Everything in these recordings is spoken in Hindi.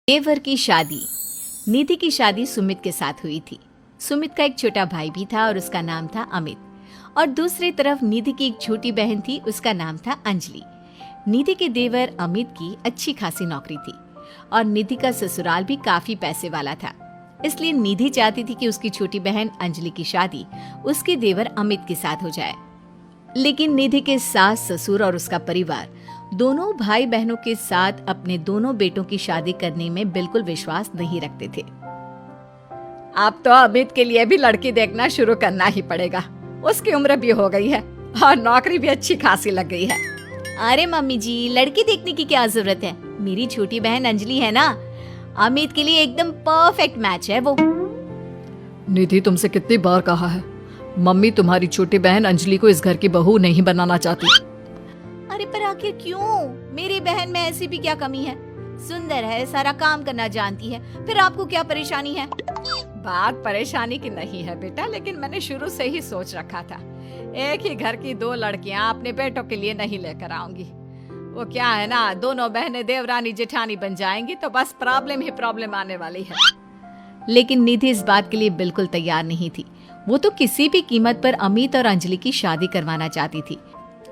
देवर की शादी। निधि की शादी सुमित के साथ हुई थी। सुमित का एक छोटा भाई भी था और उसका नाम था अमित। और दूसरी तरफ निधि की एक छोटी बहन थी, उसका नाम था अंजलि। निधि के देवर अमित की अच्छी खासी नौकरी थी और निधि का ससुराल भी काफी पैसे वाला था। इसलिए निधि चाहती थी कि उसकी छोटी बहन अंजलि की शादी उसके देवर अमित के साथ हो जाए। लेकिन निधि के सास ससुर और उसका परिवार दोनों भाई बहनों के साथ अपने दोनों बेटों की शादी करने में बिल्कुल विश्वास नहीं रखते थे। अब तो अमित के लिए भी लड़की देखना शुरू करना ही पड़ेगा। उसकी उम्र भी हो गई है और नौकरी भी अच्छी खासी लग गई है। अरे मम्मी जी, लड़की देखने की क्या जरूरत है? मेरी छोटी बहन अंजलि है ना, अमित के लिए एकदम परफेक्ट मैच है वो। निधि, तुमसे कितनी बार कहा है, मम्मी तुम्हारी छोटी बहन अंजलि को इस घर की बहू नहीं बनाना चाहती। अरे पर आखिर क्यों? मेरी बहन में ऐसी भी क्या कमी है? सुंदर है, सारा काम करना जानती है, फिर आपको क्या परेशानी है? बात परेशानी की नहीं है बेटा, लेकिन मैंने शुरू से ही सोच रखा था एक ही घर की दो लड़कियां अपने बेटों के लिए नहीं लेकर आऊंगी। वो क्या है ना, दोनों बहनें देवरानी जेठानी बन जाएंगी तो बस प्रॉब्लम ही प्रॉब्लम आने वाली है। लेकिन निधि इस बात के लिए बिल्कुल तैयार नहीं थी। वो तो किसी भी कीमत पर अमित और अंजलि की शादी करवाना चाहती थी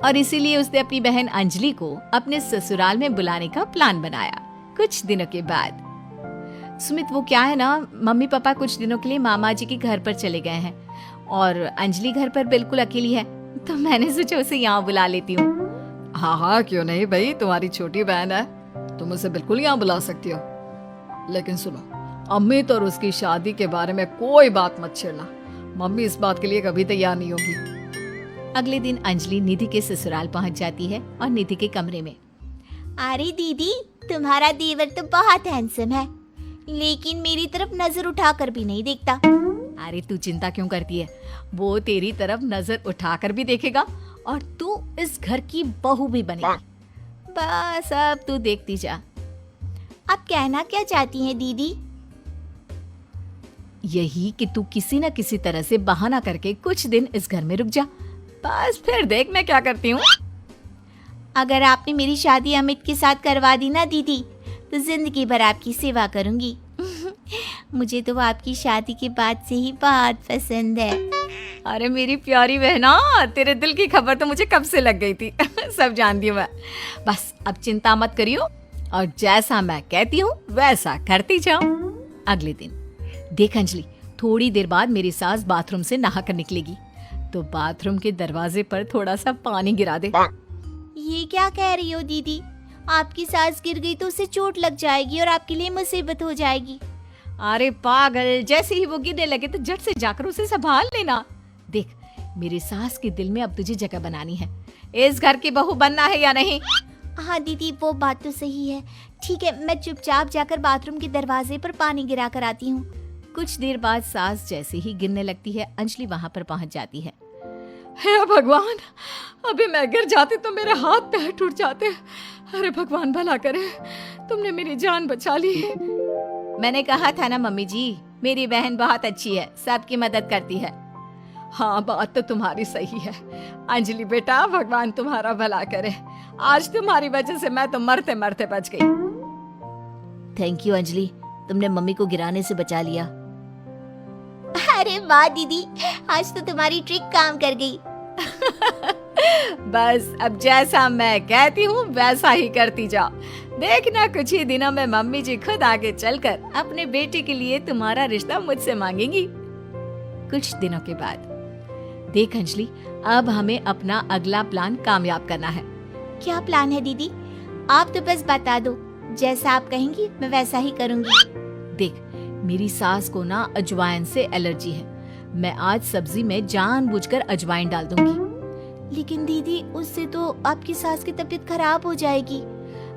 और इसीलिए उसने अपनी बहन अंजलि को अपने ससुराल में बुलाने का प्लान बनाया। कुछ दिनों के बाद सुमित, वो क्या है ना, मम्मी पापा कुछ दिनों के लिए मामा जी के घर पर चले गए हैं और अंजलि घर पर बिल्कुल अकेली है, तो मैंने सोचा उसे यहाँ बुला लेती हूँ। हाँ हाँ, क्यों नहीं भाई, तुम्हारी छोटी बहन है, तुम उसे बिल्कुल यहाँ बुला सकती हो। लेकिन सुनो, अमित और उसकी शादी के बारे में कोई बात मत छेड़ना। मम्मी इस बात के लिए कभी तैयार नहीं होगी। अगले दिन अंजलि निधि के ससुराल पहुंच जाती है और निधि के कमरे में। अरे दीदी, तुम्हारा देवर तो बहुत हैंडसम है, लेकिन मेरी तरफ नजर उठाकर भी नहीं देखता। अरे तू चिंता क्यों करती है, वो तेरी तरफ नजर उठाकर भी देखेगा और तू इस घर की बहू भी बनेगी। बस अब तू देखती जा। आप कहना क्या चाहती हैं दीदी? यही कि तू किसी न किसी तरह से बहाना करके कुछ दिन इस घर में रुक जा, बस फिर देख मैं क्या करती हूँ। अगर आपने मेरी शादी अमित के साथ करवा दी ना दीदी, तो जिंदगी भर आपकी सेवा करूंगी। मुझे तो आपकी शादी के बाद से ही बहुत पसंद है। अरे मेरी प्यारी बहना, तेरे दिल की खबर तो मुझे कब से लग गई थी। सब जानती हूँ मैं। बस अब चिंता मत करियो और जैसा मैं कहती हूँ वैसा करती जाओ। अगले दिन देख अंजलि, थोड़ी देर बाद मेरी सास बाथरूम से नहाकर निकलेगी, तो बाथरूम के दरवाजे पर थोड़ा सा पानी गिरा दे। ये क्या कह रही हो दीदी? आपकी सास गिर गई तो उसे चोट लग जाएगी और आपके लिए मुसीबत हो जाएगी। अरे पागल, जैसे ही वो गिरने लगे तो झट से जाकर उसे संभाल लेना। देख, मेरी सास के दिल में अब तुझे जगह बनानी है। इस घर की बहू बनना है या नहीं? हाँ दीदी, वो बात तो सही है। ठीक है, मैं चुपचाप जाकर बाथरूम के दरवाजे पर पानी गिरा कर आती हूँ। कुछ देर बाद सास जैसे ही गिरने लगती है, अंजलि वहाँ पर पहुँच जाती है। हे भगवान, अभी मैं गिर जाती तो मेरे हाथ पैर टूट जाते। अरे भगवान भला करे, तुमने मेरी जान बचा ली। मैंने कहा था ना मम्मी जी, मेरी बहन बहुत अच्छी है, सबकी मदद करती है। हाँ, बात तो तुम्हारी सही है अंजलि बेटा, भगवान तुम्हारा भला करे। आज तुम्हारी वजह से मैं तो मरते मरते बच गई। थैंक यू अंजलि, तुमने मम्मी को गिराने से बचा लिया। अरे वाह दीदी, आज तो तुम्हारी ट्रिक काम कर गई। बस अब जैसा मैं कहती हूँ वैसा ही करती जाओ। देखना कुछ ही दिनों में मम्मी जी खुद आगे चलकर अपने बेटे के लिए तुम्हारा रिश्ता मुझसे मांगेंगी। कुछ दिनों के बाद देख अंजलि, अब हमें अपना अगला प्लान कामयाब करना है। क्या प्लान है दीदी? आप तो बस बता दो, जैसा आप कहेंगी मैं वैसा ही करूंगी। देख, मेरी सास को ना अजवाइन से एलर्जी है। मैं आज सब्जी में जानबूझकर अजवाइन डाल दूंगी। लेकिन दीदी, उससे तो आपकी सास की तबीयत खराब हो जाएगी।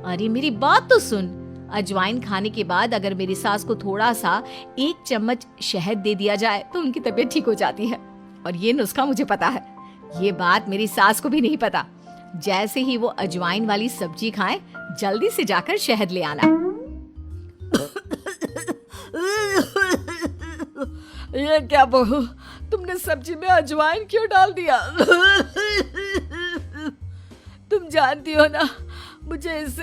अरे मेरी बात तो सुन, अजवाइन खाने के बाद अगर मेरी सास को थोड़ा सा 1 चम्मच शहद दे दिया जाए तो उनकी तबीयत ठीक हो जाती है। और ये नुस्खा मुझे पता है। ये बात मेरी सास को भी नहीं पता। जैसे ही वो अजवाइन वाली सब्जी खाएं, जल्दी से जाकर शहद ले आना। ये क्या बहू, तुमने सब्जी में अजवाइन क्यों डाल दिया? तुम जानती हो ना, मुझे इससे